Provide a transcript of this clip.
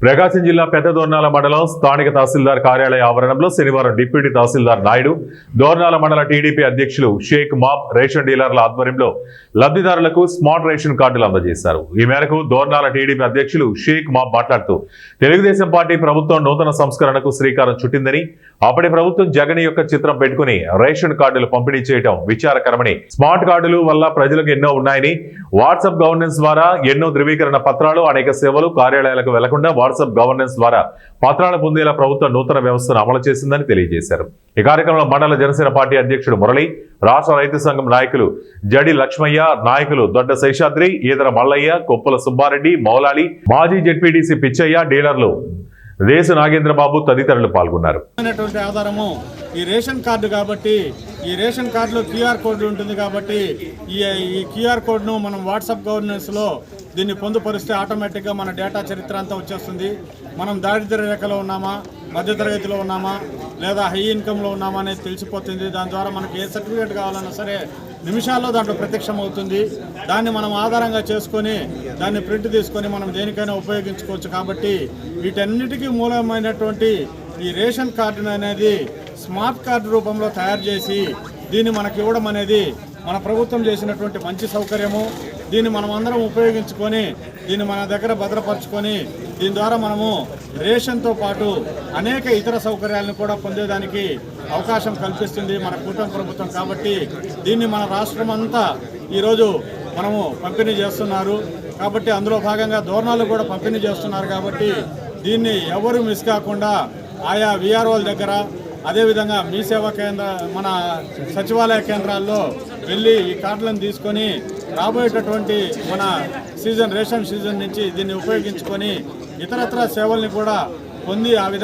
ప్రకాశం జిల్లా పెద్ద దోర్నాల మండలం స్థానిక తహసీల్దార్ కార్యాలయ ఆవరణంలో శనివారం డిప్యూటీ తహసీల్దార్ నాయుడు, దోర్నాల మండల టీడీపీ అధ్యక్షులు షేక్ మాబ్ రేషన్ డీలర్ల ఆధ్వర్యంలో లబ్ధిదారులకు స్మార్ట్ రేషన్ కార్డులు అందజేశారు. ఈ మేరకు దోర్నాల టీడీపీ అధ్యక్షులు షేక్ మాబ్ మాట్లాడుతూ తెలుగుదేశం పార్టీ ప్రభుత్వం నూతన సంస్కరణకు శ్రీకారం చుట్టిందని, అప్పటి ప్రభుత్వం జగన్ యొక్క చిత్రం పెట్టుకుని రేషన్ కార్డులు పంపిణీ చేయడం విచారకరమని, స్మార్ట్ కార్డులు వల్ల ప్రజలకు ఎన్నో ఉన్నాయని, వాట్సాప్ గవర్నెన్స్ ద్వారా ఎన్నో ధృవీకరణ పత్రాలు, అనేక సేవలు కార్యాలయాలకు వెళ్లకుండా వాట్సాప్ గవర్నెన్స్ ద్వారా పత్రాలు పొందేలా ప్రభుత్వం నూతన వ్యవస్థను అమలు చేసిందని తెలియజేశారు. ఈ కార్యక్రమంలో మండల జనసేన పార్టీ అధ్యక్షుడు మురళి, రాష్ట్ర రైతు సంఘం నాయకులు జడి లక్ష్మయ్య, నాయకులు దొడ్డ శేషాద్రి, ఈదర మల్లయ్య, కొప్పుల సుబ్బారెడ్డి, మౌలాలి, మాజీ జెడ్పీటీసీ పిచ్చయ్య, డీలర్లు దేశ నాగేంద్రబాబు తదితరులు పాల్గొన్నారు. ఆధారము ఈ రేషన్ కార్డు కాబట్టి, ఈ రేషన్ కార్డులో క్యూఆర్ కోడ్ ఉంటుంది కాబట్టి ఈ క్యూఆర్ కోడ్ను మనం వాట్సాప్ గవర్నెన్స్లో దీన్ని పొందుపరిస్తే ఆటోమేటిక్గా మన డేటా చరిత్ర అంతా వచ్చేస్తుంది. మనం దారిద్ర్య రేఖలో ఉన్నామా, మధ్యతరగతిలో ఉన్నామా, లేదా హై ఇన్కంలో ఉన్నామా అనేది తెలిసిపోతుంది. దాని ద్వారా మనకి ఏ సర్టిఫికేట్ కావాలన్నా సరే నిమిషాల్లో దాంట్లో ప్రత్యక్షం అవుతుంది. దాన్ని మనం ఆధారంగా చేసుకొని దాన్ని ప్రింట్ తీసుకొని మనం దేనికైనా ఉపయోగించుకోవచ్చు. కాబట్టి వీటన్నిటికీ మూలమైనటువంటి ఈ రేషన్ కార్డు అనేది స్మార్ట్ కార్డు రూపంలో తయారు చేసి దీన్ని మనకి ఇవ్వడం అనేది మన ప్రభుత్వం చేసినటువంటి మంచి సౌకర్యము. దీన్ని మనం అందరం ఉపయోగించుకొని దీన్ని మన దగ్గర భద్రపరచుకొని దీని ద్వారా మనము రేషన్తో పాటు అనేక ఇతర సౌకర్యాలను కూడా పొందేదానికి అవకాశం కల్పిస్తుంది మన కూటమి ప్రభుత్వం. కాబట్టి దీన్ని మన రాష్ట్రం అంతా ఈరోజు మనము పంపిణీ చేస్తున్నారు. కాబట్టి అందులో భాగంగా దోర్నాలు కూడా పంపిణీ చేస్తున్నారు. కాబట్టి దీన్ని ఎవరు మిస్ కాకుండా ఆయా విఆర్ఓల దగ్గర, అదేవిధంగా మీ సేవా కేంద్ర మన సచివాలయ కేంద్రాల్లో వెళ్ళి ఈ కార్డులను తీసుకొని రాబోయేటటువంటి మన రేషన్ సీజన్ నుంచి దీన్ని ఉపయోగించుకొని ఇతరత్ర సేవల్ని కూడా పొంది ఆ విధంగా